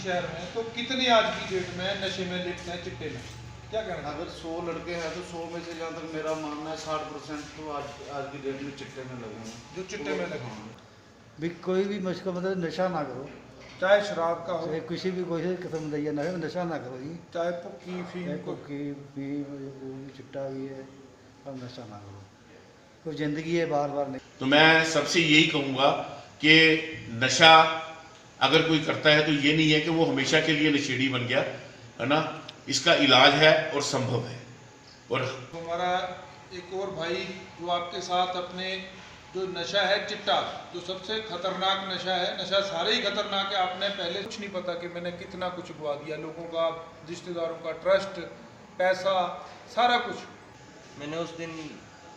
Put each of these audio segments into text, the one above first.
शहर में, तो कितने आज की डेट में नशे में लिप्त हैं, चिट्टे में? क्या कहना? अगर 100 लड़के हैं तो 100 में से जहाँ तक मेरा मानना है 60% तो आज की डेट में चिट्टे में लगे हैं। जो चिट्टे में लगे हैं। भी कोई भी मुश्किल मतलब नशा ना करो, चाहे शराब का हो, चाहे किसी भी कोई किस्म दैया ना है, नशा ना करो जी। चाहे पुक्की फीम को, कोकी भी चिट्टा भी है, और नशा ना करो। कोई ज़िंदगी है बार बार नहीं। तो मैं सबसे यही कहूँगा कि नशा अगर कोई करता है तो ये नहीं है कि वो हमेशा के लिए नशेड़ी बन गया, है ना। इसका इलाज है और संभव है। और हमारा एक और भाई जो आपके साथ अपने जो नशा है चिट्टा, जो सबसे खतरनाक नशा है, नशा सारे ही खतरनाक है। आपने पहले कुछ नहीं पता कि मैंने कितना कुछ गवा दिया, लोगों का, रिश्तेदारों का ट्रस्ट, पैसा, सारा कुछ। मैंने उस दिन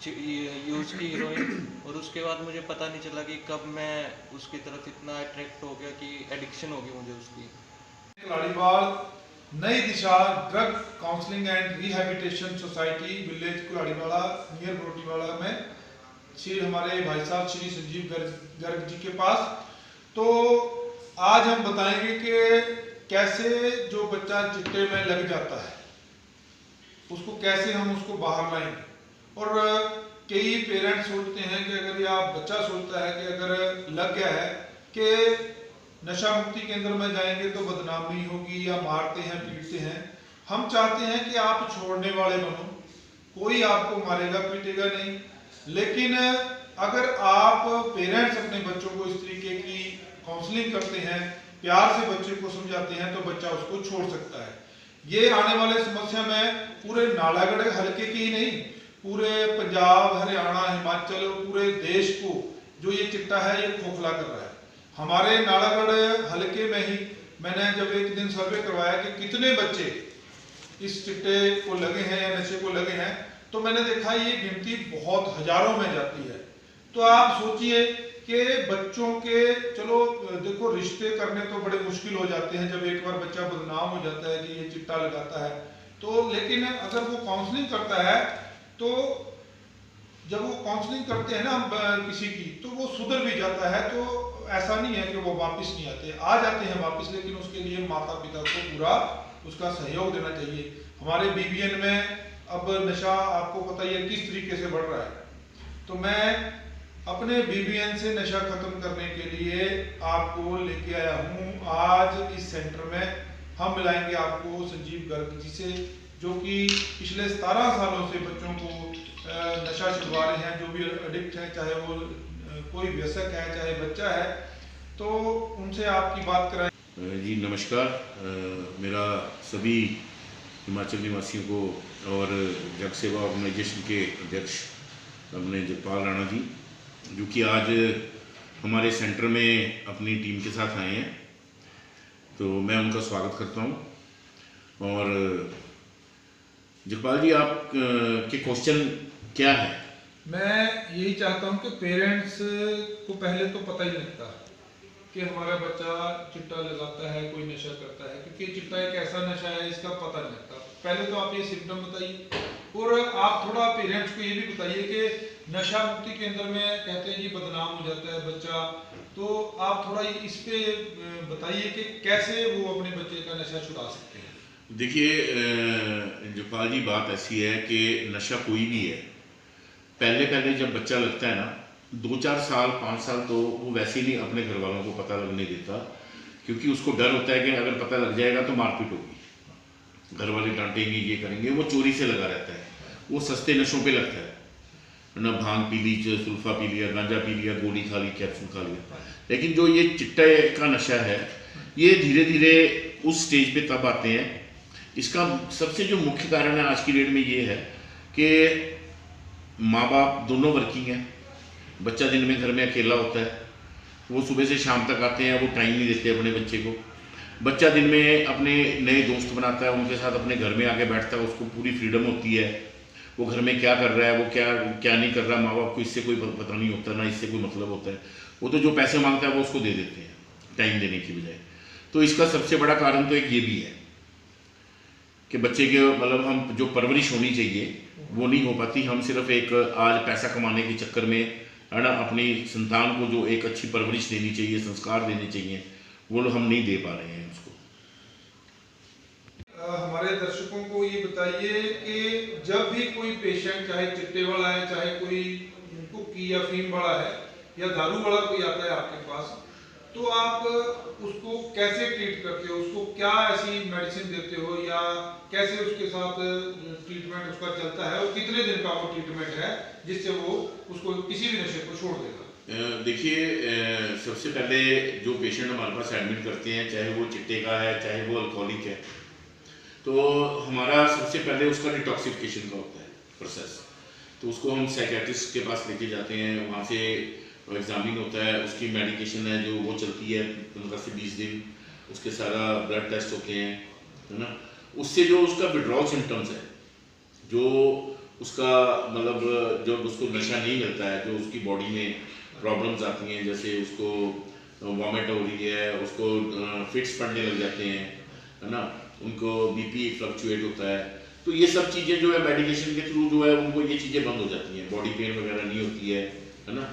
यूज़ की हीरोइन, और उसके बाद मुझे पता नहीं चला कि कब मैं उसकी तरफ इतना अट्रैक्ट हो गया कि एडिक्शन हो गई मुझे उसकी। Kulhariwal Nai Disha drug counselling and rehabilitation society, village Kulhariwala near Rotiwala में श्री हमारे भाई साहब श्री संजीव गर्ग जी के पास। तो आज हम बताएंगे कि कैसे जो बच्चा चिट्टे में लग जाता है उसको कैसे हम उसको बाहर लाएंगे। और कई पेरेंट्स सोचते हैं कि अगर या बच्चा सोचता है कि अगर लग गया है कि नशा मुक्ति केंद्र में जाएंगे तो बदनामी होगी या मारते हैं पीटते हैं। हम चाहते हैं कि आप छोड़ने वाले बनो, कोई आपको मारेगा पीटेगा नहीं। लेकिन अगर आप पेरेंट्स अपने बच्चों को इस तरीके की काउंसलिंग करते हैं, प्यार से बच्चे को समझाते हैं, तो बच्चा उसको छोड़ सकता है। ये आने वाले समस्या में पूरे नालागढ़ हल्के की ही नहीं, पूरे पंजाब, हरियाणा, हिमाचल, पूरे देश को जो ये चिट्टा है ये खोखला कर रहा है। हमारे नालागढ़ हल्के में ही मैंने जब एक दिन सर्वे करवाया कि कितने बच्चे इस चिट्टे को लगे हैं या नशे को लगे हैं, तो मैंने देखा ये गिनती बहुत हजारों में जाती है। तो आप सोचिए कि बच्चों के, चलो देखो रिश्ते करने तो बड़े मुश्किल हो जाते हैं जब एक बार बच्चा बदनाम हो जाता है कि ये चिट्टा लगाता है तो। लेकिन अगर वो काउंसलिंग करता है तो जब वो काउंसलिंग करते हैं ना हम किसी की, तो वो सुधर भी जाता है। तो ऐसा नहीं है कि वो वापस नहीं आते, आ जाते हैं वापस, लेकिन उसके लिए माता पिता को पूरा उसका सहयोग देना चाहिए। हमारे बीबीएन में अब नशा आपको पता ही है किस तरीके से बढ़ रहा है। तो मैं अपने बीबीएन से नशा खत्म करने के लिए आपको लेके आया हूँ। आज इस सेंटर में हम मिलाएंगे आपको संजीव गर्ग जी से, जो कि पिछले 17 सालों से बच्चों को नशा छुड़वा रहे हैं, जो भी एडिक्ट है, चाहे वो कोई व्यसक है चाहे बच्चा है। तो उनसे आपकी बात कराएं। जी नमस्कार। मेरा सभी हिमाचल निवासियों को और जग सेवा ऑर्गेनाइजेशन के अध्यक्ष अपने जगपाल राणा जी, जो कि आज हमारे सेंटर में अपनी टीम के साथ आए हैं, तो मैं उनका स्वागत करता हूं। और जगपाल जी, आप के क्वेश्चन क्या है? मैं यही चाहता हूं कि पेरेंट्स को पहले तो पता ही लगता कि हमारा बच्चा चिट्टा लगाता है, कोई नशा करता है, क्योंकि चिट्टा एक ऐसा नशा है इसका पता नहीं लगता। पहले तो आप ये सिम्टम बताइए, और आप थोड़ा पेरेंट्स को ये भी बताइए कि नशा मुक्ति केंद्र में कहते हैं जी बदनाम हो जाता है बच्चा, तो आप थोड़ा इस पे बताइए कि कैसे वो अपने बच्चे का नशा छुड़ा सकते हैं। देखिए जगपाल जी, बात ऐसी है कि नशा कोई भी है, पहले जब बच्चा लगता है ना, 2-4 साल 5 साल तो वो वैसे ही नहीं अपने घर वालों को पता लगने देता, क्योंकि उसको डर होता है कि अगर पता लग जाएगा तो मारपीट होगी, घर वाले डांटेंगे, ये करेंगे। वो चोरी से लगा रहता है, वो सस्ते नशों पे लगता है ना, भांग पी ली, सुल्फा पी लिया, गांजा पी लिया, गोली खा ली, कैप्सूल खा लिया। लेकिन जो ये चिट्टे का नशा है, ये धीरे धीरे उस स्टेज पे तब आते हैं। इसका सबसे जो मुख्य कारण है आज की डेट में ये है कि माँ बाप दोनों वर्किंग हैं, बच्चा दिन में घर में अकेला होता है, वो सुबह से शाम तक आते हैं, वो टाइम नहीं देते अपने बच्चे को। बच्चा दिन में अपने नए दोस्त बनाता है, उनके साथ अपने घर में आके बैठता है, उसको पूरी फ्रीडम होती है, वो घर में क्या कर रहा है, वो क्या नहीं कर रहा, माँ बाप को इससे कोई पता नहीं होता, ना इससे कोई मतलब होता है। वो तो जो पैसे मांगता है वो उसको दे देते हैं टाइम देने की बजाय। तो इसका सबसे बड़ा कारण तो एक ये भी है कि बच्चे के मतलब हम जो परवरिश होनी चाहिए वो नहीं हो पाती। हम सिर्फ एक आज पैसा कमाने के चक्कर में, है ना, अपनी संतान को जो एक अच्छी परवरिश देनी चाहिए, संस्कार देने चाहिए, वो हम नहीं दे पा रहे हैं उसको। हमारे दर्शकों को ये बताइए कि जब भी कोई पेशेंट, चाहे चिट्टे वाला है, चाहे कोई कुकी या फीम वाला है, या दारू वाला कोई आता है आपके पास, तो आप उसको कैसे ट्रीट करते हो? उसको क्या ऐसी मेडिसिन देते हो, या कैसे उसके साथ ट्रीटमेंट उसका चलता है, और कितने दिन का वो ट्रीटमेंट है जिससे वो उसको किसी भी नशे को छोड़ देगा? देखिए, सबसे पहले जो पेशेंट हमारे पास एडमिट करते हैं, चाहे वो चिट्टे का है, चाहे वो अल्कोहलिक है, तो हमारा सबसे पहले उसका डिटॉक्सिफिकेशन का होता है प्रोसेस। तो उसको हम साइकेट्रिस्ट के पास लेके जाते हैं, वहाँ से एग्जामिन होता है, उसकी मेडिकेशन है जो वो चलती है 15 से 20 दिन, उसके सारा ब्लड टेस्ट होते हैं, है ना। उससे जो उसका विड्रॉल सिम्टम्स है, जो उसका मतलब जब उसको नशा नहीं मिलता है, जो उसकी बॉडी में प्रॉब्लम्स आती हैं, जैसे उसको वॉमिट हो रही है, उसको फिट्स पड़ने लग जाते हैं, है ना, उनको बीपी फ्लक्चुएट होता है, तो ये सब चीज़ें जो है मेडिकेशन के थ्रू जो है उनको ये चीज़ें बंद हो जाती हैं, बॉडी पेन वगैरह नहीं होती है ना।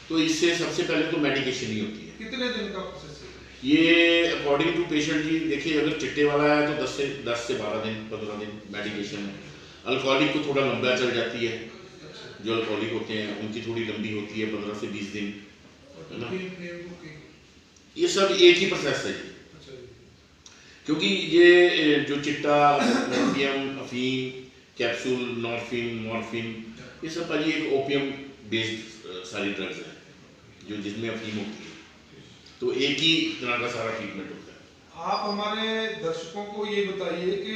तो इससे सबसे पहले तो मेडिकेशन ही होती है। कितने दिन का प्रोसेस है ये? अकॉर्डिंग टू पेशेंट जी, देखिए अगर चिट्टे वाला है तो 10 से 12 दिन 15 दिन मेडिकेशन है। अल्कोहलिक को थोड़ा लंबा चल जाती है, जो अल्कोहलिक होते हैं उनकी थोड़ी लंबी होती है, 15 से 20 दिन, है ना। ये सब एक ही प्रोसेस है जी, क्योंकि ये जो चिट्टा, ओपियम, अफीम, कैप्सूल, मॉर्फिन, ये सब भाजी एक ओपियम बेस्ड सारी ड्रग्स हैं, जो जिसमें अफीम होती है, तो एक ही तरह का सारा ट्रीटमेंट होता है। आप हमारे दर्शकों को ये बताइए कि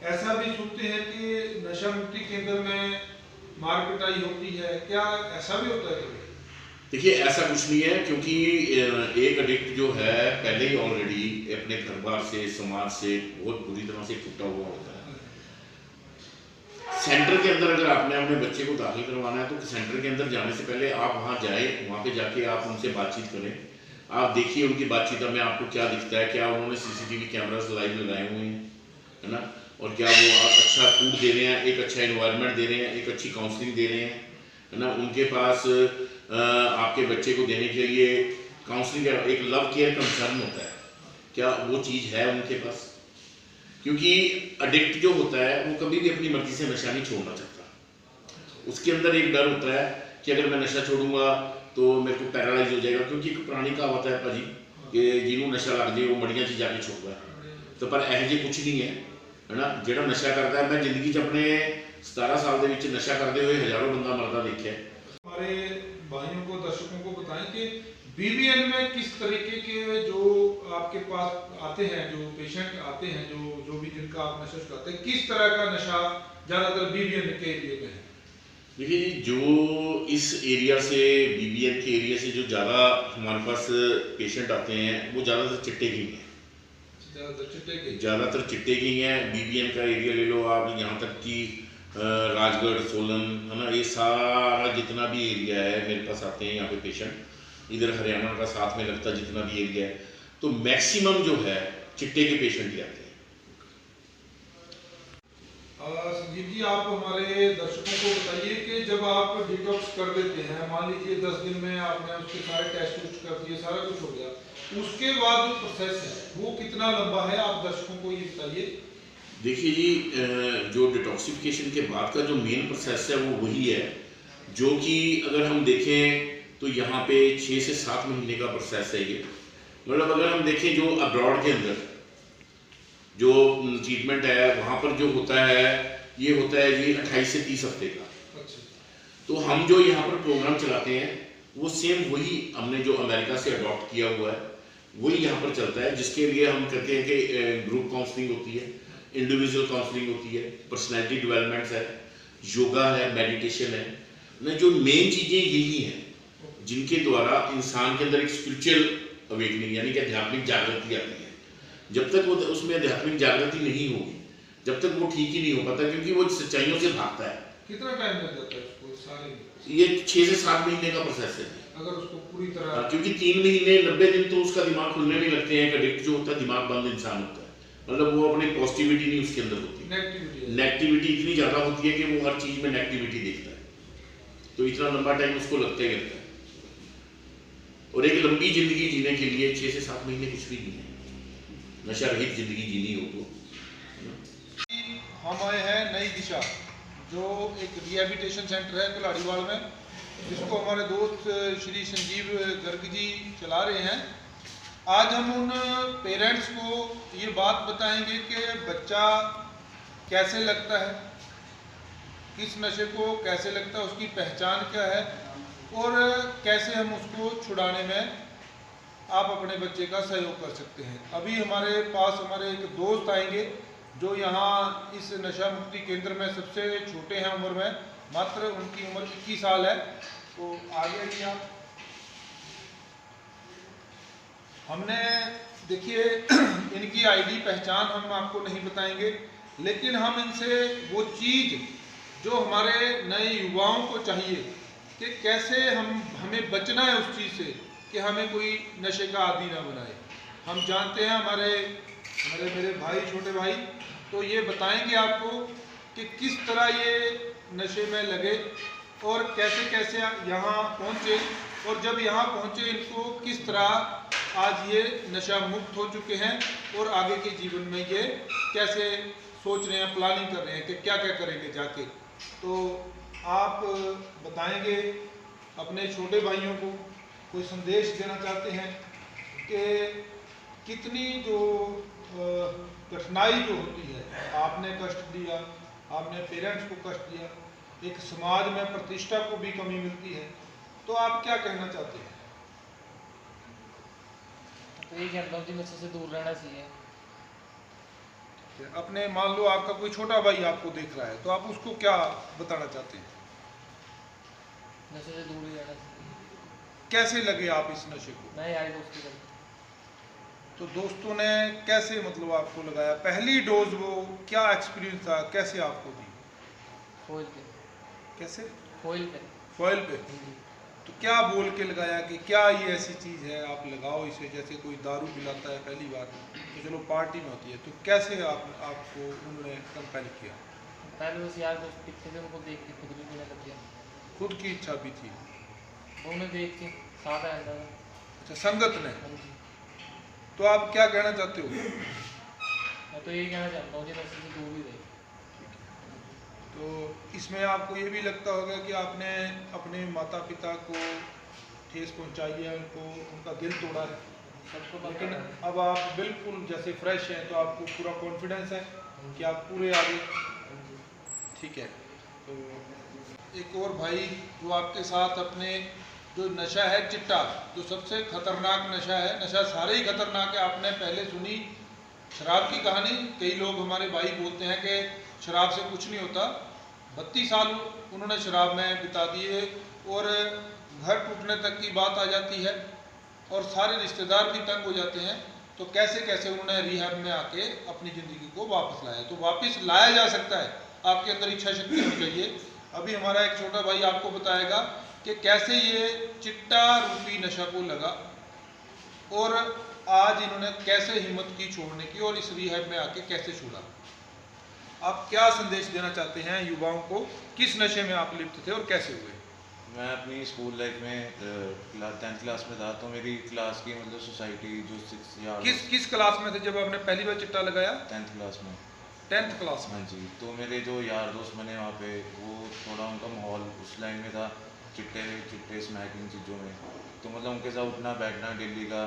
ऐसा भी सुनते हैं कि नशा मुक्ति केंद्र में मार पिटाई होती है, क्या ऐसा भी होता है? देखिए, ऐसा कुछ नहीं है, क्योंकि एक एडिक्ट जो है पहले ही ऑलरेडी अपने घर बार से, समाज से बहुत बुरी तरह से टूटा हुआ होता है। सेंटर के अंदर अगर आपने अपने बच्चे को दाखिल करवाना है, तो सेंटर के अंदर जाने से पहले आप वहाँ जाए, वहाँ पे जाके आप उनसे बातचीत करें, आप देखिए उनकी बातचीत में आपको क्या दिखता है, क्या उन्होंने सीसीटीवी कैमरास लाइव लगाए हुए हैं, है ना, और क्या वो आप अच्छा फूड दे रहे हैं, एक अच्छा एनवायरनमेंट दे रहे हैं, एक अच्छी काउंसलिंग दे रहे हैं, है ना, उनके पास आपके बच्चे को देने के लिए काउंसलिंग का एक लव केयर कंसर्न होता है, क्या वो चीज़ है उनके पास? क्योंकि एडिक्ट जो होता है वो कभी भी अपनी मर्जी से नशा नहीं छोड़ना चाहता। उसके अंदर एक डर होता है कि अगर मैं नशा छोड़ूंगा तो मेरे को पैरालाइज हो जाएगा, क्योंकि एक पुरानी कहावत है भाजी कि जिन्होंने नशा लग जाए वो मड़ियां च जाके छोड़ता है, तो पर ऐसे कुछ नहीं है ना। जो नशा करता है, मैं जिंदगी अपने 17 साल के नशा करते हुए हज़ारों बंदा मरता देखा है। हमारे भाइयों को, दर्शकों को बताएं कि बीबीएन में किस तरीके के जो आपके पास आते हैं, जो पेशेंट आते हैं, जो भी जिनका आप नशा छुड़ाते हैं, किस तरह का नशा ज़्यादातर बीबीएन के एरिया में है? देखिए, जो इस एरिया से, बीबीएन के एरिया से जो ज़्यादा हमारे पास पेशेंट आते हैं वो ज़्यादातर चिट्टे की हैं, ज़्यादातर चिट्टे की हैं। बीबीएन का एरिया ले लो आप, यहाँ तक कि राजगढ़, सोलन, है ना, ये सारा जितना भी एरिया है मेरे पास आते हैं यहाँ पे पेशेंट। इधर हरियाणा का साथ में लगता जितना भी एरिया है, तो मैक्सिमम जो है चिट्टे के पेशेंट ही आते हैं। संजीव जी, आप हमारे दर्शकों को बताइए कि जब आप डिटॉक्स कर देते हैं, मान लीजिए 10 दिन में आपने उसके सारे टेस्ट उस्ट कर दिए, सारा कुछ हो गया, उसके बाद जो प्रोसेस है वो कितना लंबा है, आप दर्शकों को ये बताइए। देखिए जी, जो डिटॉक्सिफिकेशन के बाद का जो मेन प्रोसेस है वो वही है, जो कि अगर हम देखें तो यहाँ पे 6 से 7 महीने का प्रोसेस है ये। मतलब अगर हम देखें जो अब्रॉड के अंदर जो ट्रीटमेंट है वहाँ पर जो होता है, ये होता है जी 28 से 30 हफ्ते का। तो हम जो यहाँ पर प्रोग्राम चलाते हैं वो सेम वही हमने जो अमेरिका से अडॉप्ट किया हुआ है वही यहाँ पर चलता है, जिसके लिए हम कहते हैं कि ग्रुप काउंसलिंग होती है, इंडिविजुअल काउंसलिंग होती है, पर्सनैलिटी डेवलपमेंट्स है, योगा है, मेडिटेशन है ना। जो मेन चीज़ें यही हैं जिनके द्वारा इंसान के अंदर एक स्पिरिचुअल अवेकनिंग यानी कि आध्यात्मिक जागृति आती है। जब तक वो उसमें आध्यात्मिक जागृति नहीं होगी, जब तक वो ठीक ही नहीं हो पाता, क्योंकि वो सच्चाइयों से भागता है। कितना टाइम लग जाता है उसको सारे? ये 6 से 7 महीने का प्रोसेस है अगर उसको पूरी तरह, क्योंकि 3 महीने 90 दिन तो उसका दिमाग खुलने में लगते हैं। एडिक्ट जो होता है दिमाग बंद इंसान होता है, मतलब वो अपनी पॉजिटिविटी नहीं उसके अंदर होती, नेगेटिविटी इतनी ज़्यादा होती है कि वो हर चीज़ में नेगेटिविटी देखता है, तो इतना लंबा टाइम उसको लगता ही लगता है। और एक लंबी जिंदगी जीने के लिए 6 से 7 महीने कुछ भी नहीं है। नशा रहित जिंदगी जीनी हो हम आए हैं नई दिशा, जो एक रिहैबिलिटेशन सेंटर है कुल्हाड़ीवाल में, जिसको हमारे दोस्त श्री संजीव गर्ग जी चला रहे हैं। आज हम उन पेरेंट्स को ये बात बताएंगे कि बच्चा कैसे लगता है, किस नशे को कैसे लगता है, उसकी पहचान क्या है और कैसे हम उसको छुड़ाने में आप अपने बच्चे का सहयोग कर सकते हैं। अभी हमारे पास हमारे एक दोस्त आएंगे जो यहाँ इस नशा मुक्ति केंद्र में सबसे छोटे हैं उम्र में, मात्र उनकी उम्र 21 साल है। तो आगे आइए आप। हमने देखिए इनकी आईडी पहचान हम आपको नहीं बताएंगे, लेकिन हम इनसे वो चीज़ जो हमारे नए युवाओं को चाहिए कि कैसे हमें बचना है उस चीज़ से कि हमें कोई नशे का आदी ना बनाए। हम जानते हैं हमारे मेरे भाई, छोटे भाई, तो ये बताएंगे आपको कि किस तरह ये नशे में लगे और कैसे कैसे यहाँ पहुँचे, और जब यहाँ पहुँचे इनको किस तरह आज ये नशा मुक्त हो चुके हैं और आगे के जीवन में ये कैसे सोच रहे हैं, प्लानिंग कर रहे हैं कि क्या क्या करेंगे जाके। तो आप बताएंगे अपने छोटे भाइयों को, कोई संदेश देना चाहते हैं कि कितनी जो कठिनाई जो होती है, आपने कष्ट दिया, आपने पेरेंट्स को कष्ट दिया, एक समाज में प्रतिष्ठा को भी कमी मिलती है, तो आप क्या कहना चाहते हैं? तो ये कहता हूँ कि नशे से दूर रहना चाहिए। अपने मान लो आपका कोई छोटा भाई आपको देख रहा है, तो आप उसको क्या बताना चाहते हैं? नशे से दूर ही रहना चाहिए। कैसे लगे आप इस नशे को? मैं यार दोस्ती करता तो दोस्तों ने कैसे मतलब आपको लगाया? पहली डोज वो क्या एक्सपीरियंस था, कैसे आपको दी? फॉइल पे। कैसे? फॉइल पे। फॉइल पे। तो क्या बोल के लगाया कि क्या ये ऐसी चीज़ है आप लगाओ इसे, जैसे कोई दारू पिलाता है पहली बार तो चलो पार्टी में होती है, तो कैसे आपको उन्होंने कंपेल किया? पहले बस यार दोस्त पीते थे, उनको देख के खुद भी पीने लग गया। खुद की इच्छा भी थी? उन्हें देख के साथ आया था। अच्छा, संगत ने। हाँ जी। तो आप क्या कहना चाहते हो? मैं तो यही कहना चाहता हूँ कि नशे से दूर ही रहे। तो इसमें आपको ये भी लगता होगा कि आपने अपने माता पिता को ठेस पहुंचाई है, उनका दिल तोड़ा है, सबको पता लेकिन है। अब आप बिल्कुल जैसे फ्रेश हैं, तो आपको पूरा कॉन्फिडेंस है कि आप पूरे आगे। ठीक है। तो एक और भाई जो आपके साथ अपने जो नशा है चिट्टा, जो सबसे खतरनाक नशा है, नशा सारे ही खतरनाक है। आपने पहले सुनी शराब की कहानी, कई लोग हमारे भाई बोलते हैं कि शराब से कुछ नहीं होता। 32 साल उन्होंने शराब में बिता दिए और घर टूटने तक की बात आ जाती है और सारे रिश्तेदार भी तंग हो जाते हैं। तो कैसे कैसे उन्होंने रिहैब में आके अपनी ज़िंदगी को वापस लाया। तो वापस लाया जा सकता है, आपके अंदर इच्छा शक्ति होनी चाहिए। अभी हमारा एक छोटा भाई आपको बताएगा कि कैसे ये चिट्टा रूपी नशा को लगा और आज इन्होंने कैसे हिम्मत की छोड़ने की और इस रिहैब में आके कैसे छोड़ा। आप क्या संदेश देना चाहते हैं युवाओं को, किस नशे में आप लिप्त थे और कैसे हुए? मैं अपनी स्कूल लाइफ में 10th क्लास में था, तो मेरी क्लास की मतलब सोसाइटी जो 6 यार किस क्लास में थे जब आपने पहली बार चिट्टा लगाया? 10th क्लास में। 10th क्लास में? हाँ जी। तो मेरे जो यार दोस्त बने वहाँ पे, वो थोड़ा उनका माहौल उस लाइन में था, चिट्टे स्मैकिंग चीज़ों में। तो मतलब उनके साथ उठना बैठना डेली का,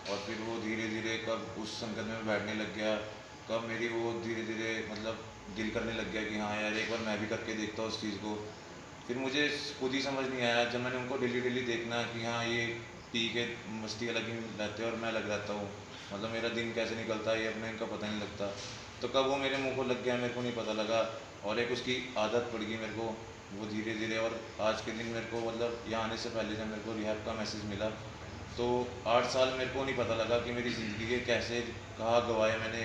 और फिर वो धीरे धीरे कब उस संगत में बैठने लग गया, कब मेरी वो धीरे धीरे मतलब दिल करने लग गया कि हाँ यार एक बार मैं भी करके देखता हूँ उस चीज़ को। फिर मुझे खुद ही समझ नहीं आया जब मैंने उनको डेली देखना कि हाँ ये पी के मस्ती लगी रहते हैं और मैं लग रहता हूँ, मतलब मेरा दिन कैसे निकलता है ये अपने इनका पता नहीं लगता। तो कब वो मेरे मुंह को लग गया मेरे को नहीं पता लगा, और एक उसकी आदत पड़ गई मेरे को वो धीरे धीरे। और आज के दिन मेरे को मतलब यहाँ आने से पहले जब मेरे को रिहैब का मैसेज मिला, तो 8 साल मेरे को नहीं पता लगा कि मेरी ज़िंदगी के कैसे कहाँ गवाए मैंने,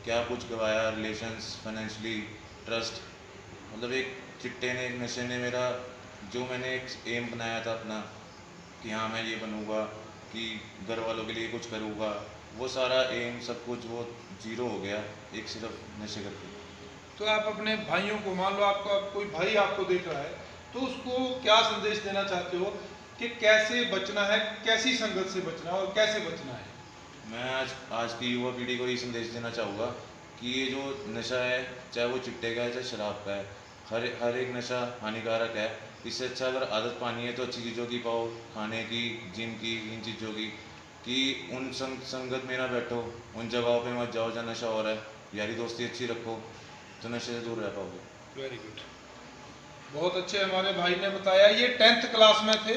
क्या कुछ गवाया, रिलेशंस, फाइनेंशियली, ट्रस्ट। मतलब एक चिट्टे ने, नशे ने मेरा जो मैंने एक एम बनाया था अपना कि हाँ मैं ये बनूँगा, कि घर वालों के लिए कुछ करूँगा, वो सारा एम सब कुछ वो जीरो हो गया एक सिर्फ नशे करके। तो आप अपने भाइयों को, मान लो आपका कोई भाई आपको देख रहा है, तो उसको क्या संदेश देना चाहते हो कि कैसे बचना है, कैसी संगत से बचना है और कैसे बचना है? मैं आज की युवा पीढ़ी को ये संदेश देना चाहूँगा कि ये जो नशा है, चाहे वो चिट्टे का है चाहे शराब का है, हर एक नशा हानिकारक है। इससे अच्छा अगर आदत पानी है तो अच्छी चीज़ों की पाओ, खाने की, जिम की, इन चीज़ों की, कि उन संगत में ना बैठो, उन जगहों पे मत जाओ जहाँ नशा हो रहा है। यारी दोस्ती अच्छी रखो तो नशे से दूर रह पाओगे। वेरी गुड, बहुत अच्छे हमारे भाई ने बताया। ये 10th क्लास में थे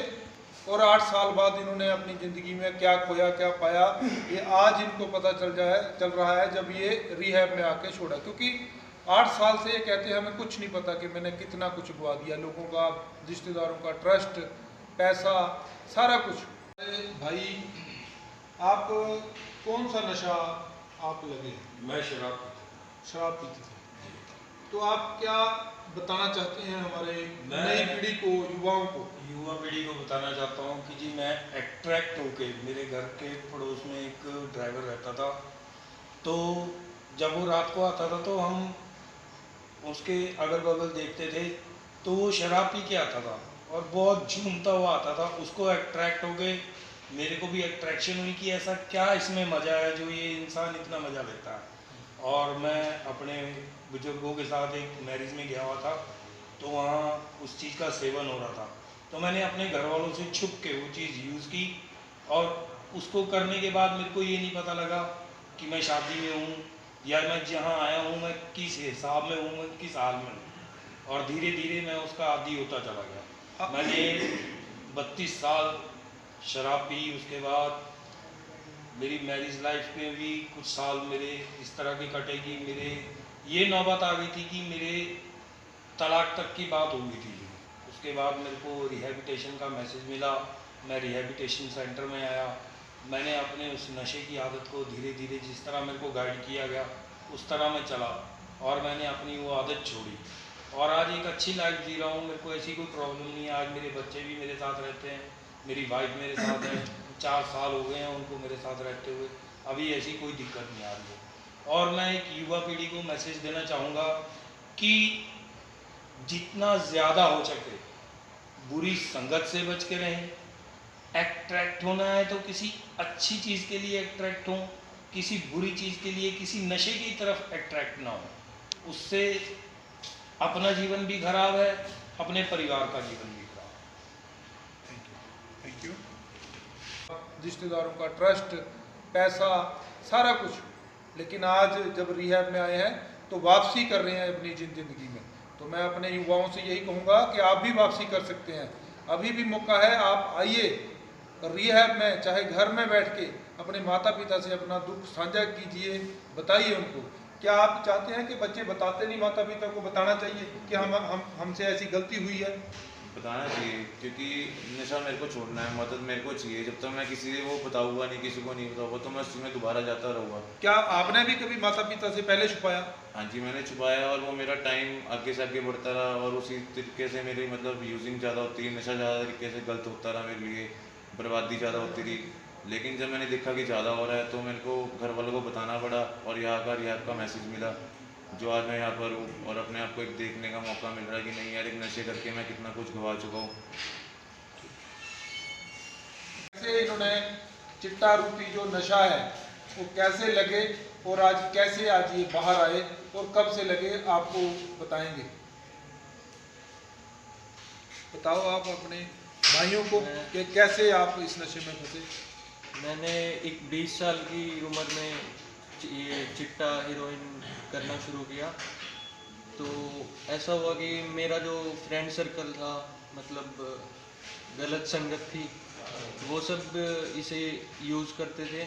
और 8 साल बाद इन्होंने अपनी ज़िंदगी में क्या खोया क्या पाया, ये आज इनको पता चल रहा है जब ये रिहैब में आके छोड़ा। क्योंकि 8 साल से ये कहते हैं हमें कुछ नहीं पता कि मैंने कितना कुछ गवा दिया, लोगों का, रिश्तेदारों का ट्रस्ट, पैसा, सारा कुछ। भाई आप कौन सा नशा आप लगे? मैं शराब पीते थे। तो आप क्या बताना चाहते हैं हमारे मैं- नई पीढ़ी को, युवाओं को? युवा पीढ़ी को बताना चाहता हूँ कि जी मैं अट्रैक्ट होके, मेरे घर के पड़ोस में एक ड्राइवर रहता था, तो जब वो रात को आता था तो हम उसके अगल बगल देखते थे, तो वो शराब पी के आता था और बहुत झूमता हुआ आता था। उसको अट्रैक्ट हो गए, मेरे को भी अट्रैक्शन हुई कि ऐसा क्या इसमें मज़ा है जो ये इंसान इतना मज़ा लेता है। और मैं अपने बुजुर्गों के साथ एक मैरिज में गया हुआ था, तो वहाँ उस चीज़ का सेवन हो रहा था, तो मैंने अपने घर वालों से छुप के वो चीज़ यूज़ की। और उसको करने के बाद मेरे को ये नहीं पता लगा कि मैं शादी में हूँ या मैं जहाँ आया हूँ मैं किस हिसाब में हूँ, मैं किस हाल में हूँ। और धीरे धीरे मैं उसका आदी होता चला गया। मैंने 32 साल शराब पी। उसके बाद मेरी मैरिज लाइफ में भी कुछ साल मेरे इस तरह की कटे कि मेरे ये नौबत आ गई थी कि मेरे तलाक तक की बात हो गई थी। उसके बाद मेरे को रिहैबिलिटेशन का मैसेज मिला, मैं रिहैबिलिटेशन सेंटर में आया। मैंने अपने उस नशे की आदत को धीरे धीरे, जिस तरह मेरे को गाइड किया गया उस तरह मैं चला और मैंने अपनी वो आदत छोड़ी और आज एक अच्छी लाइफ जी रहा हूँ। मेरे को ऐसी कोई प्रॉब्लम नहीं है। आज मेरे बच्चे भी मेरे साथ रहते हैं, मेरी वाइफ मेरे साथ है, 4 साल हो गए हैं उनको मेरे साथ रहते हुए, अभी ऐसी कोई दिक्कत नहीं आ रही है। और मैं एक युवा पीढ़ी को मैसेज देना चाहूँगा कि जितना ज़्यादा हो सके बुरी संगत से बच के रहें। अट्रैक्ट होना है तो किसी अच्छी चीज़ के लिए अट्रैक्ट हों, किसी बुरी चीज़ के लिए, किसी नशे की तरफ अट्रैक्ट ना हो। उससे अपना जीवन भी खराब है, अपने परिवार का जीवन भी खराब है। Thank you. रिश्तेदारों का ट्रस्ट, पैसा, सारा कुछ, लेकिन आज जब रिहैब में आए हैं तो वापसी कर रहे हैं अपनी ज़िंदगी में। तो मैं अपने युवाओं से यही कहूँगा कि आप भी वापसी कर सकते हैं, अभी भी मौका है। आप आइए रिहैब में, चाहे घर में बैठ के अपने माता पिता से अपना दुख साझा कीजिए, बताइए उनको। क्या आप चाहते हैं कि बच्चे बताते नहीं, माता पिता को बताना चाहिए कि हमसे ऐसी गलती हुई है? बताना चाहिए, क्योंकि नशा मेरे को छोड़ना है, मदद मेरे को चाहिए। जब तक मैं किसी को बताऊंगा नहीं, किसी को नहीं बताऊंगा, तो मैं उसमें दोबारा जाता रहूँगा। क्या आपने भी कभी माता पिता से पहले छुपाया? हाँ जी, मैंने छुपाया और वो मेरा टाइम आगे से आगे बढ़ता रहा और उसी तरीके से मेरी मतलब यूजिंग ज़्यादा होती रही, नशा ज़्यादा तरीके से गलत होता रहा मेरे लिए, बर्बादी ज़्यादा होती रही। लेकिन जब मैंने देखा कि ज़्यादा हो रहा है तो मेरे को घर वालों को बताना पड़ा और यहाँ का रिहैब का मैसेज मिला, जो आज मैं यहाँ पर हूँ और अपने आप को एक देखने का मौका मिल रहा है कि नहीं यार, एक नशे करके मैं कितना कुछ गवा चुका हूँ। कैसे इन्होंने चिट्टा रूपी जो नशा है वो कैसे लगे और आज कैसे आज ये बाहर आए और कब से लगे, आपको बताएंगे। बताओ आप अपने भाइयों को कि कैसे आप इस नशे में फंसे। मैंने एक 20 साल की उम्र में ये चिट्टा हीरोइन करना शुरू किया। तो ऐसा हुआ कि मेरा जो फ्रेंड सर्कल था, मतलब गलत संगत थी, वो सब इसे यूज़ करते थे।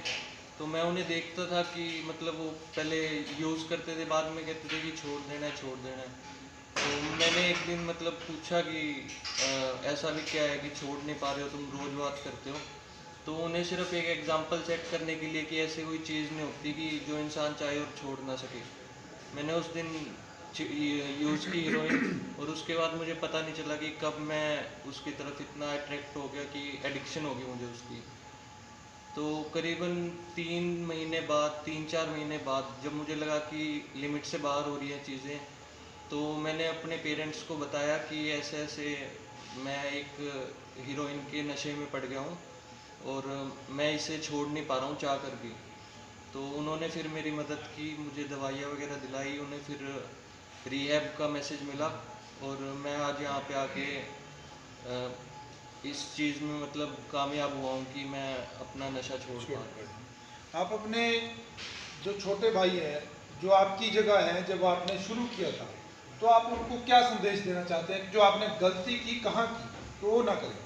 तो मैं उन्हें देखता था कि मतलब वो पहले यूज़ करते थे, बाद में कहते थे कि छोड़ देना है, छोड़ देना है। तो मैंने एक दिन मतलब पूछा कि ऐसा भी क्या है कि छोड़ नहीं पा रहे हो, तुम रोज़ बात करते हो। तो उन्हें सिर्फ एक एग्जांपल सेट करने के लिए कि ऐसे कोई चीज़ नहीं होती कि जो इंसान चाहे और छोड़ ना सके, मैंने उस दिन यूज़ की हीरोइन। और उसके बाद मुझे पता नहीं चला कि कब मैं उसकी तरफ इतना अट्रैक्ट हो गया कि एडिक्शन हो गई मुझे उसकी। तो करीबन 3-4 महीने बाद जब मुझे लगा कि लिमिट से बाहर हो रही हैं चीज़ें, तो मैंने अपने पेरेंट्स को बताया कि ऐसे ऐसे मैं एक हीरोइन के नशे में पड़ गया हूँ और मैं इसे छोड़ नहीं पा रहा हूँ चाह कर भी। तो उन्होंने फिर मेरी मदद की, मुझे दवाइयाँ वगैरह दिलाई, उन्हें फिर रिहैब का मैसेज मिला और मैं आज यहाँ पे आके इस चीज़ में मतलब कामयाब हुआ हूँ कि मैं अपना नशा छोड़ पाऊँ। आप अपने जो छोटे भाई हैं जो आपकी जगह हैं, जब आपने शुरू किया था, तो आप उनको क्या संदेश देना चाहते हैं कि जो आपने गलती की कहाँ की तो वो ना करें?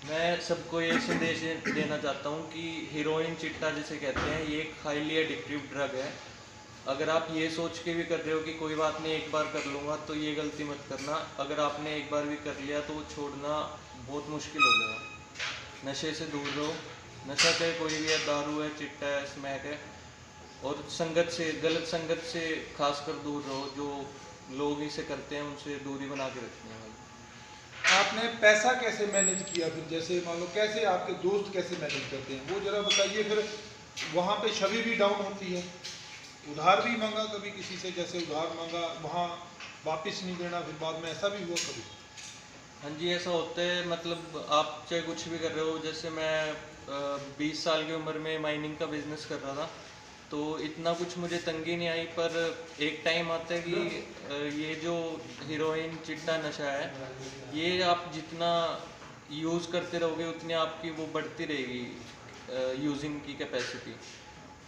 मैं सबको ये संदेश देना चाहता हूँ कि हीरोइन चिट्टा जिसे कहते हैं, ये एक हाईली एडिक्टिव ड्रग है। अगर आप ये सोच के भी कर रहे हो कि कोई बात नहीं एक बार कर लूँगा, तो ये गलती मत करना। अगर आपने एक बार भी कर लिया तो वो छोड़ना बहुत मुश्किल हो जाएगा। नशे से दूर रहो। नशा चाहे कोई भी है, दारू है, चिट्टा है, स्मैक है, और संगत से, गलत संगत से खासकर दूर रहो। जो लोग इसे करते हैं उनसे दूरी बना के रखनी है भाई। आपने पैसा कैसे मैनेज किया? फिर जैसे मान लो कैसे आपके दोस्त कैसे मैनेज करते हैं वो जरा बताइए। फिर वहाँ पे छवि भी डाउन होती है। उधार भी मांगा कभी किसी से, जैसे उधार मांगा वहाँ वापस नहीं देना, फिर बाद में ऐसा भी हुआ कभी? हाँ जी, ऐसा होता है। मतलब आप चाहे कुछ भी कर रहे हो, जैसे मैं 20 साल की उम्र में माइनिंग का बिजनेस कर रहा था, तो इतना कुछ मुझे तंगी नहीं आई। पर एक टाइम आता है कि ये जो हीरोइन चिट्टा नशा है, ये आप जितना यूज़ करते रहोगे उतनी आपकी वो बढ़ती रहेगी यूजिंग की कैपेसिटी।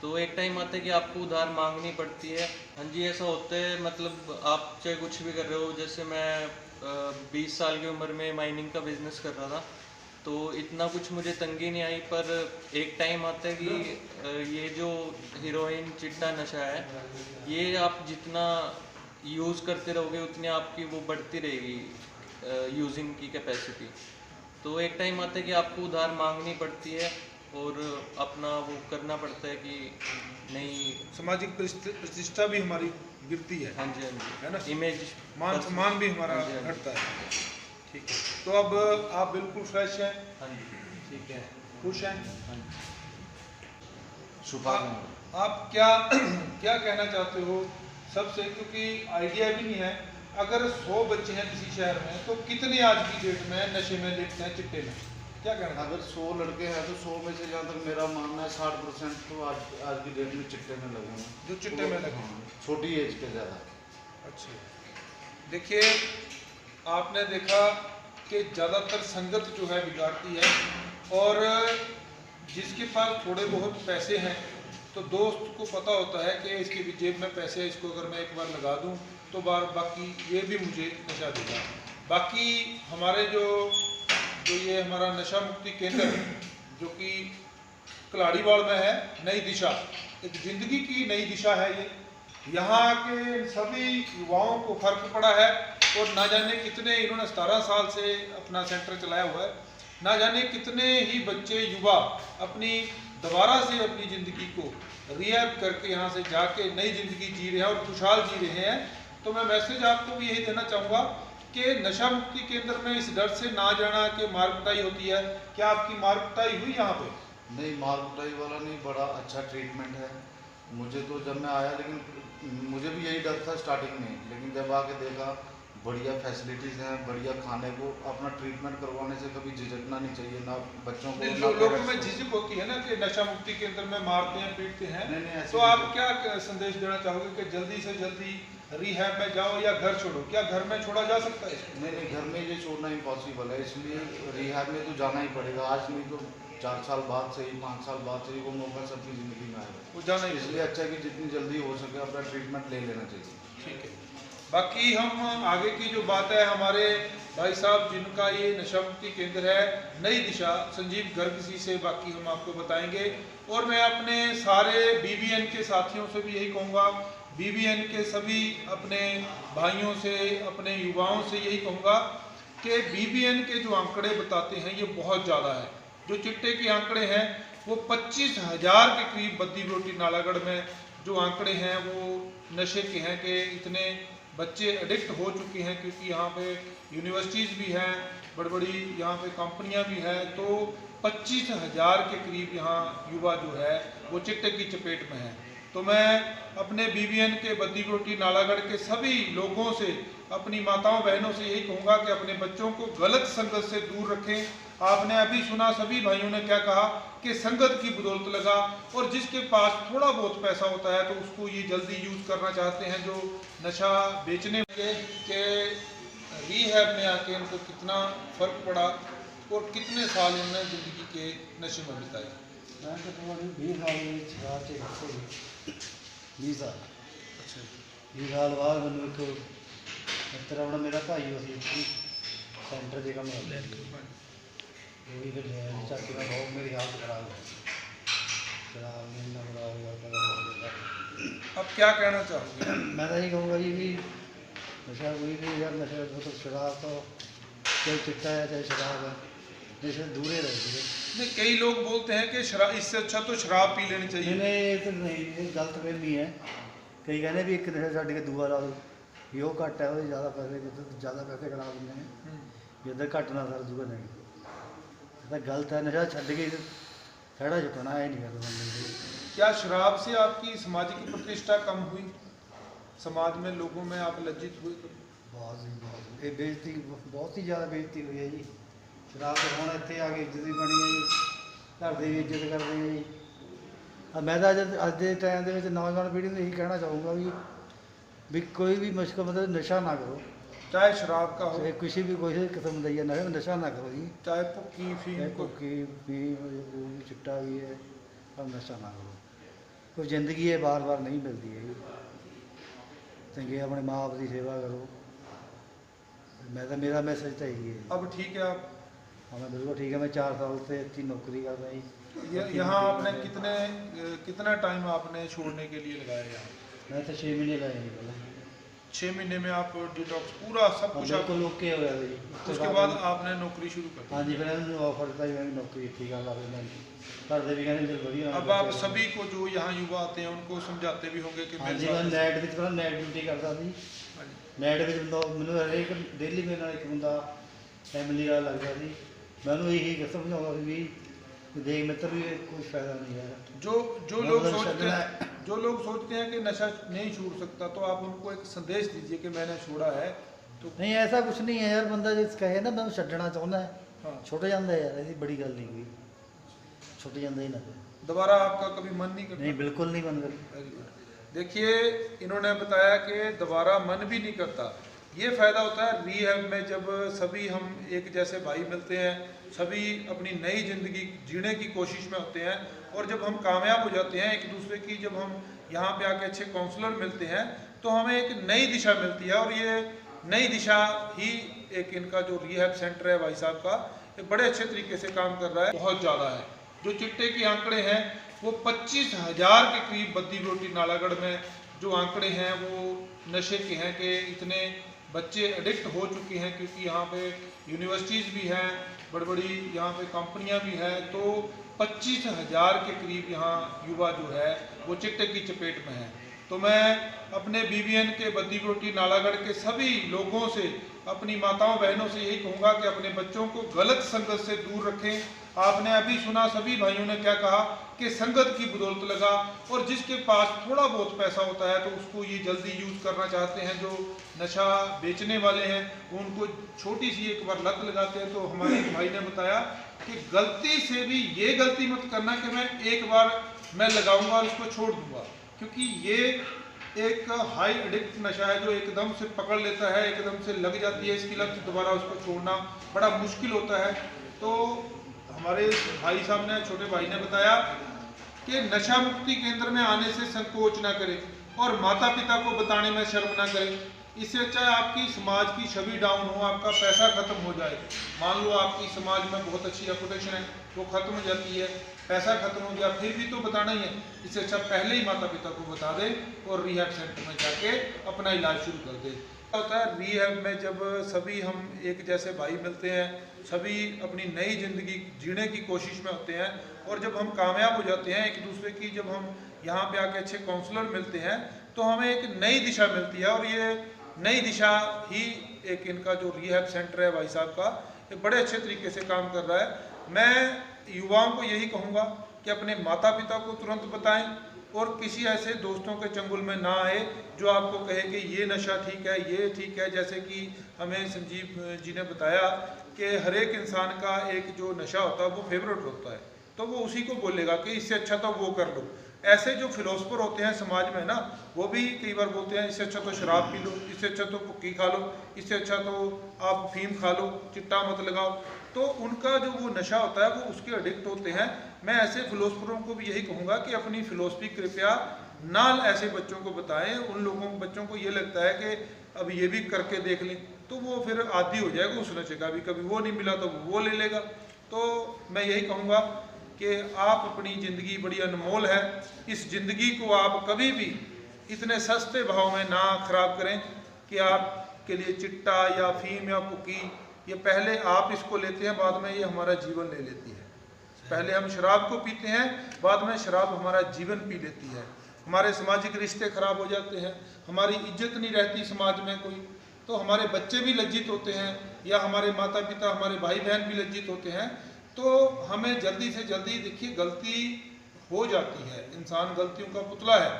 तो एक टाइम आता है कि आपको उधार मांगनी पड़ती है। हाँ जी, ऐसा होता है। मतलब आप चाहे कुछ भी कर रहे हो, जैसे मैं 20 साल की उम्र में माइनिंग का बिजनेस कर रहा था, तो इतना कुछ मुझे तंगी नहीं आई। पर एक टाइम आता है कि ये जो हीरोइन चिट्टा नशा है, ये आप जितना यूज़ करते रहोगे उतनी आपकी वो बढ़ती रहेगी यूजिंग की कैपेसिटी। तो एक टाइम आता है कि आपको उधार मांगनी पड़ती है और अपना वो करना पड़ता है कि नहीं। सामाजिक प्रतिष्ठा भी हमारी गिरती है। हाँ जी, हाँ जी, है ना? इमेज, मान सम्मान भी हमारा हाँ जी, हाँ जी। घटता है। ठीक है, तो अब आप बिल्कुल फ्रेश हैं? हाँ जी, ठीक है, खुश हैं? हाँ जी। आप क्या क्या कहना चाहते हो सबसे, क्योंकि आइडिया भी नहीं है। अगर 100 बच्चे हैं किसी शहर में, तो कितने आज की डेट में नशे में लिप्त हैं, चिट्टे में? क्या कहना? अगर 100 लड़के हैं तो 100 में से जहाँ तक मेरा मानना है 60% तो आज की डेट में चिट्टे में लगे हैं। जो चिट्टे में लगे हैं, छोटी एज के ज़्यादा। अच्छा, देखिए आपने देखा कि ज़्यादातर संगत जो है बिगाड़ती है, और जिसके पास थोड़े बहुत पैसे हैं तो दोस्त को पता होता है कि इसके भी जेब में पैसे है, इसको अगर मैं एक बार लगा दूं तो बाकी ये भी मुझे नशा देगा। बाकी हमारे जो ये हमारा नशा मुक्ति केंद्र जो कि कलाड़ीवाड़ में है, नई दिशा, एक ज़िंदगी की नई दिशा है ये। यहाँ के सभी युवाओं को फर्क पड़ा है, और ना जाने कितने, इन्होंने 17 साल से अपना सेंटर चलाया हुआ है, ना जाने कितने ही बच्चे युवा अपनी दोबारा से अपनी ज़िंदगी को रिहैब करके यहाँ से जाके नई ज़िंदगी जी रहे हैं और खुशहाल जी रहे हैं। तो मैं मैसेज आपको भी यही देना चाहूँगा कि नशा मुक्ति केंद्र में इस डर से ना जाना कि मार पिटाई होती है। क्या आपकी मार पिटाई हुई यहाँ पे? नहीं, मार पिटाई वाला नहीं, बड़ा अच्छा ट्रीटमेंट है। मुझे तो जब मैं आया, लेकिन मुझे भी यही डर था स्टार्टिंग में, लेकिन जब आके देखा बढ़िया फैसिलिटीज़ हैं, बढ़िया खाने को, अपना ट्रीटमेंट करवाने से कभी झिझकना नहीं चाहिए ना बच्चों को। लोगों में झिझक होती है ना कि नशा मुक्ति केंद्र में मारते हैं, पीटते हैं। नहीं, तो आप क्या संदेश देना चाहोगे कि जल्दी से जल्दी रिहैब में जाओ या घर छोड़ो? क्या घर में छोड़ा जा सकता है इसको? नहीं, घर में ये छोड़ना इम्पॉसिबल है, इसलिए रिहैब में तो जाना ही पड़ेगा। आज नहीं तो 4 साल बाद से ही, 5 साल बाद से ही वो मौका सबकी ज़िंदगी में आएगा। वो जाना ही, इसलिए अच्छा है कि जितनी जल्दी हो सके अपना ट्रीटमेंट ले लेना चाहिए। ठीक है। बाकी हम आगे की जो बात है, हमारे भाई साहब जिनका ये नशा मुक्ति केंद्र है नई दिशा, संजीव गर्ग जी से बाकी हम आपको बताएंगे। और मैं अपने सारे BBN के साथियों से भी यही कहूँगा, BBN के सभी अपने भाइयों से, अपने युवाओं से यही कहूँगा कि BBN के जो आंकड़े बताते हैं ये बहुत ज़्यादा है। जो चिट्टे के आंकड़े हैं वो 25,000 के करीब बद्दी बरोटी नालागढ़ में जो आंकड़े हैं वो नशे के हैं कि इतने बच्चे एडिक्ट हो चुके हैं, क्योंकि यहाँ पे यूनिवर्सिटीज़ भी हैं, बड़ी बड़ी यहाँ पे कंपनियाँ भी हैं। तो 25,000 के करीब यहाँ युवा जो है वो चिट्टे की चपेट में है। तो मैं अपने BBN के बद्दी बरोटी नालागढ़ के सभी लोगों से, अपनी माताओं बहनों से यही कहूँगा कि अपने बच्चों को गलत संगत से दूर रखें। आपने अभी सुना सभी भाइयों ने क्या कहा कि संगत की बदौलत लगा, और जिसके पास थोड़ा बहुत पैसा होता है तो उसको ये जल्दी यूज़ करना चाहते हैं जो नशा बेचने के रीहैब में आके इनको कितना फ़र्क पड़ा और कितने साल उन्होंने ज़िंदगी के नशे में बिताए। मैं तो तुम्हारी 20 साल से 20 साल अच्छा 20 साल बाद मैंने एक मित्र अपना मेरा भाई उसी सेंटर से काम करता वो भी फिर चाची का बहुत मेरी हालत खराब है, शराब में ना खराब हुआ। अब क्या कहना चाहोगे? मैं तो यही कहूँगा जी कि नशा कोई भी यार, नशा तो शराब तो चाहे चिट्टा है चाहे शराब है, नशे दूर ही रहे। नहीं, कई लोग बोलते हैं कि शराब इससे अच्छा तो शराब पी लेनी चाहिए। नहीं ये तो नहीं, ये गलत फहमी है। कई कहने भी एक नशा छड्ड के दूआ ला दो, यो घट है वो ज़्यादा पैसे जिधर ज़्यादा पैसे करा देंगे हैं, जिधर घट ना सर दूआ नहीं, तो गलत है। नशा छड्ड के खड़ा छुटना है नहीं करता बंदे को। क्या शराब से आपकी सामाजिक प्रतिष्ठा कम हुई? समाज में लोगों में आप लज्जित हुए? बहुत ये बेइज्जती बहुत ही ज़्यादा बेइज्जती हुई है जी। शराब तो ਹੁਣ ਇੱਥੇ ਆ ਕੇ ਇੱਜ਼ਤ ਵੀ ਬਣੀ ਹੈ ਜੀ, ਘਰ ਦੇ ਵੀ ਇੱਜ਼ਤ ਕਰਦੇ ਹੈ ਜੀ। मैं तो अज के टाइम के नौजवान पीढ़ी में यही कहना चाहूँगा भी कोई भी मुश्किल मतलब नशा ना करो, चाहे शराब का हो, चाहे किसी भी कोई किस्म का नशा नशा ना करो जी। चाहे भुक्की चाहे फीम को। भुक्की भी चिट्टा भी है, पर नशा ना करो। कोई जिंदगी है बार बार नहीं मिलती है जी। चंगे अपने माँ बाप की सेवा करो। मैं तो मेरा मैसेज तो यही है। अब ठीक है आप? हाँ मैं बिल्कुल ठीक है। मैं 4 साल से अच्छी नौकरी करता जी। यहाँ आपने कितना टाइम आपने छोड़ने के लिए लगाया यहाँ? मैं तो 6 महीने लगाए जी पहले। 6 महीने में आप डिटॉक्स पूरा सब कुछ आप, बिल्कुल ओके हो गया जी। उसके बाद आपने नौकरी शुरू कर दी। हाँ जी, फिर मैंने ऑफर दिता जी, मैंने नौकरी ठीक है ला मैं घर से भी कहने चल बढ़िया। अब आप सभी को जो यहाँ युवा आते हैं उनको समझाते भी होंगे कि हाँ मेरे जी, साथ मैं नैट ਵਿੱਚ ਪਹਿਲਾਂ नैट ड्यूटी करਦਾ ਸੀ। हाँ जी। ਨੈਟ ਵਿੱਚ ਮੈਨੂੰ ਹਰੇਕ ਡੇਲੀ ਮੇਰੇ ਨਾਲ ਇੱਕ ਬੰਦਾ ਫੈਮਿਲੀ ਵਾਲਾ ਲੱਗਦਾ ਸੀ। मैं उन्होंने यही समझाऊंगा भी देख मित्र भी कोई फायदा नहीं है। जो लोग सोचते हैं कि नशा नहीं छूट सकता, तो आप उनको एक संदेश दीजिए कि मैंने छोड़ा है तो। नहीं ऐसा कुछ नहीं है यार, बंदा जिस कहे ना मैं छड्डना चाहता है हाँ। छुट जाता है यार, ऐसी बड़ी गल नहीं कोई, छुट जाता ही ना। दोबारा आपका कभी मन नहीं करता? नहीं बिल्कुल नहीं मन करता। Very good. देखिए इन्होंने बताया कि दोबारा मन भी नहीं करता। ये फ़ायदा होता है रीहैब में, जब सभी हम एक जैसे भाई मिलते हैं, सभी अपनी नई ज़िंदगी जीने की कोशिश में होते हैं, और जब हम कामयाब हो जाते हैं एक दूसरे की, जब हम यहाँ पे आके अच्छे काउंसलर मिलते हैं तो हमें एक नई दिशा मिलती है। और ये नई दिशा ही एक इनका जो रीहैब सेंटर है भाई साहब का, एक बड़े अच्छे तरीके से काम कर रहा है। बहुत ज़्यादा है जो चिट्टे के आंकड़े हैं, वो 25,000 के करीब बद्दी बरोटी नालागढ़ में जो आंकड़े हैं वो नशे के हैं कि इतने बच्चे एडिक्ट हो चुके हैं, क्योंकि यहाँ पे यूनिवर्सिटीज़ भी हैं, बड़ी बड़ी यहाँ पे कंपनियाँ भी हैं, तो 25,000 के करीब यहाँ युवा जो है वो चिट्टे की चपेट में है। तो मैं अपने BBN के बद्दी बरोटी नालागढ़ के सभी लोगों से, अपनी माताओं बहनों से यही कहूँगा कि अपने बच्चों को गलत संगत से दूर रखें। आपने अभी सुना सभी भाइयों ने क्या कहा कि संगत की बदौलत लगा, और जिसके पास थोड़ा बहुत पैसा होता है तो उसको ये जल्दी यूज़ करना चाहते हैं जो नशा बेचने वाले हैं, उनको छोटी सी एक बार लत लगाते हैं। तो हमारे एक भाई ने बताया कि गलती से भी ये गलती मत करना कि मैं एक बार मैं लगाऊंगा और इसको छोड़ दूंगा, क्योंकि ये एक हाई एडिक्ट नशा है जो एकदम से पकड़ लेता है, एकदम से लग जाती है इसकी लत, दोबारा उसको छोड़ना बड़ा मुश्किल होता है। तो हमारे भाई साहब ने, छोटे भाई ने बताया कि नशा मुक्ति केंद्र में आने से संकोच ना करें और माता पिता को बताने में शर्म ना करें। इससे अच्छा है आपकी समाज की छवि डाउन हो, आपका पैसा खत्म हो जाए। मान लो आपकी समाज में बहुत अच्छी रेपुटेशन है, वो खत्म हो जाती है, पैसा खत्म हो गया, फिर भी तो बताना ही है। इससे अच्छा पहले ही माता पिता को बता दे और रीहैब सेंटर में जाके अपना इलाज शुरू कर दे। क्या होता है रीहैब में, जब सभी हम एक जैसे भाई मिलते हैं, सभी अपनी नई ज़िंदगी जीने की कोशिश में होते हैं, और जब हम कामयाब हो जाते हैं एक दूसरे की, जब हम यहाँ पे आके अच्छे काउंसलर मिलते हैं तो हमें एक नई दिशा मिलती है। और ये नई दिशा ही एक इनका जो रीहैब सेंटर है भाई साहब का, ये बड़े अच्छे तरीके से काम कर रहा है। मैं युवाओं को यही कहूँगा कि अपने माता पिता को तुरंत बताएं, और किसी ऐसे दोस्तों के चंगुल में ना आए जो आपको कहे कि ये नशा ठीक है, ये ठीक है। जैसे कि हमें संजीव जी ने बताया कि हर एक इंसान का एक जो नशा होता है वो फेवरेट होता है, तो वो उसी को बोलेगा कि इससे अच्छा तो वो कर लो। ऐसे जो फिलोसफर होते हैं समाज में ना, वो भी कई बार बोलते हैं इससे अच्छा तो शराब पी लो, इससे अच्छा तो कुक्की खा लो, इससे अच्छा तो आप फीम खा लो, चिट्टा मत लगाओ। तो उनका जो वो नशा होता है वो उसके एडिक्ट होते हैं। मैं ऐसे फिलोसफरों को भी यही कहूँगा कि अपनी फिलोसफी कृपया ना ऐसे बच्चों को बताएं। उन बच्चों को ये लगता है कि अब ये भी करके देख लें, तो वो फिर आदी हो जाएगा उस नशे का भी, कभी वो नहीं मिला तो वो ले लेगा। तो मैं यही कहूँगा कि आप अपनी ज़िंदगी बड़ी अनमोल है, इस ज़िंदगी को आप कभी भी इतने सस्ते भाव में ना खराब करें कि आपके लिए चिट्टा या फीम या कुकी, ये पहले आप इसको लेते हैं, बाद में ये हमारा जीवन ले लेती है। पहले हम शराब को पीते हैं, बाद में शराब हमारा जीवन पी लेती है। हमारे सामाजिक रिश्ते खराब हो जाते हैं, हमारी इज्जत नहीं रहती समाज में कोई, तो हमारे बच्चे भी लज्जित होते हैं या हमारे माता पिता, हमारे भाई बहन भी लज्जित होते हैं। तो हमें जल्दी से जल्दी, देखिए गलती हो जाती है, इंसान गलतियों का पुतला है।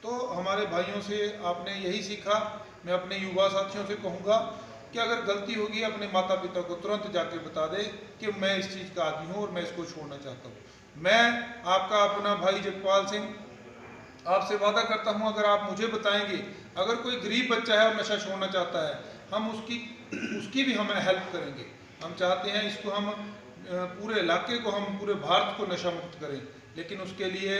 तो हमारे भाइयों से आपने यही सीखा, मैं अपने युवा साथियों से कहूँगा कि अगर गलती होगी अपने माता पिता को तुरंत जाके बता दे कि मैं इस चीज़ का आदी हूँ और मैं इसको छोड़ना चाहता हूँ। मैं आपका अपना भाई जगपाल सिंह आपसे वादा करता हूँ, अगर आप मुझे बताएंगे, अगर कोई गरीब बच्चा है और नशा छोड़ना चाहता है, हम उसकी भी हम हेल्प करेंगे। हम चाहते हैं इसको हम पूरे इलाके को, हम पूरे भारत को नशा मुक्त करें, लेकिन उसके लिए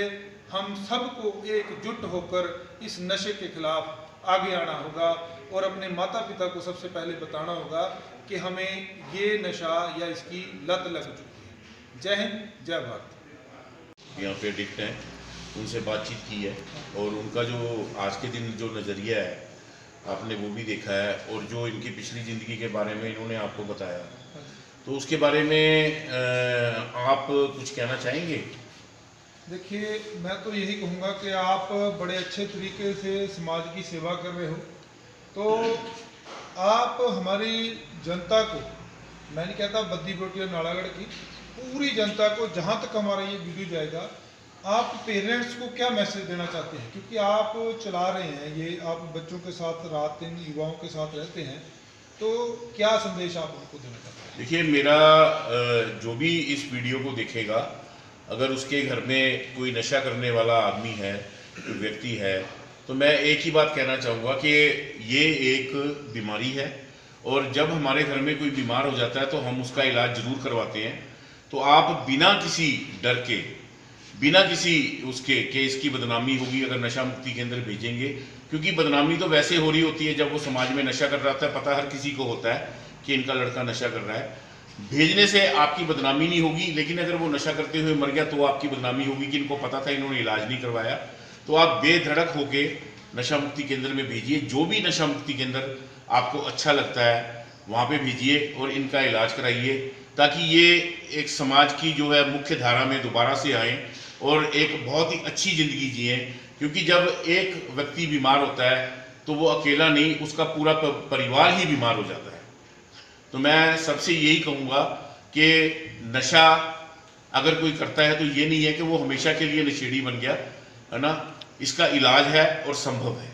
हम सबको एकजुट होकर इस नशे के खिलाफ आगे आना होगा और अपने माता पिता को सबसे पहले बताना होगा कि हमें ये नशा या इसकी लत लग चुकी है। जय हिंद, जय भारत। यहाँ पे एडिक्ट हैं, उनसे बातचीत की है और उनका जो आज के दिन जो नज़रिया है आपने वो भी देखा है, और जो इनकी पिछली ज़िंदगी के बारे में इन्होंने आपको बताया, तो उसके बारे में आप कुछ कहना चाहेंगे? देखिए, मैं तो यही कहूँगा कि आप बड़े अच्छे तरीके से समाज की सेवा कर रहे हो, तो आप हमारी जनता को, मैं नहीं कहता बद्दी बोटी और नालागढ़ की, पूरी जनता को, जहाँ तक हमारा ये वीडियो जाएगा, आप पेरेंट्स को क्या मैसेज देना चाहते हैं? क्योंकि आप चला रहे हैं ये, आप बच्चों के साथ रात दिन युवाओं के साथ रहते हैं, तो क्या संदेश आप उनको देना चाहते हैं? देखिए, मेरा जो भी इस वीडियो को देखेगा, अगर उसके घर में कोई नशा करने वाला आदमी है, कोई व्यक्ति है, तो मैं एक ही बात कहना चाहूँगा कि ये एक बीमारी है, और जब हमारे घर में कोई बीमार हो जाता है तो हम उसका इलाज ज़रूर करवाते हैं। तो आप बिना किसी डर के, बिना किसी उसके कि इसकी बदनामी होगी अगर नशा मुक्ति केंद्र भेजेंगे, क्योंकि बदनामी तो वैसे हो रही होती है जब वो समाज में नशा कर रहा था, पता हर किसी को होता है कि इनका लड़का नशा कर रहा है। भेजने से आपकी बदनामी नहीं होगी, लेकिन अगर वो नशा करते हुए मर गया तो आपकी बदनामी होगी कि इनको पता था, इन्होंने इलाज नहीं करवाया। तो आप बेधड़क होके नशा मुक्ति केंद्र में भेजिए, जो भी नशा मुक्ति केंद्र आपको अच्छा लगता है वहाँ पे भेजिए और इनका इलाज कराइए, ताकि ये एक समाज की जो है मुख्य धारा में दोबारा से आएँ और एक बहुत ही अच्छी ज़िंदगी जिएँ। क्योंकि जब एक व्यक्ति बीमार होता है तो वो अकेला नहीं, उसका पूरा परिवार ही बीमार हो जाता है। तो मैं सबसे यही कहूँगा कि नशा अगर कोई करता है तो ये नहीं है कि वो हमेशा के लिए नशेड़ी बन गया, है ना। इसका इलाज है और संभव है,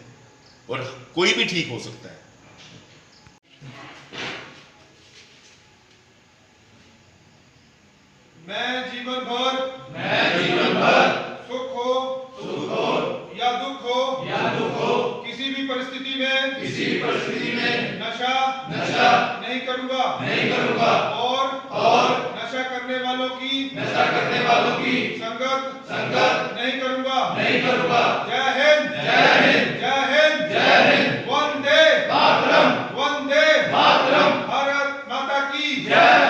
और कोई भी ठीक हो सकता है। मैं जीवन भर सुख हो या दुख हो किसी भी परिस्थिति में नशा नहीं करूंगा और नशा करने वालों की संगत नहीं करूंगा। जय हिंद, जय हिंद, वंदे मातरम, भारत माता की जय।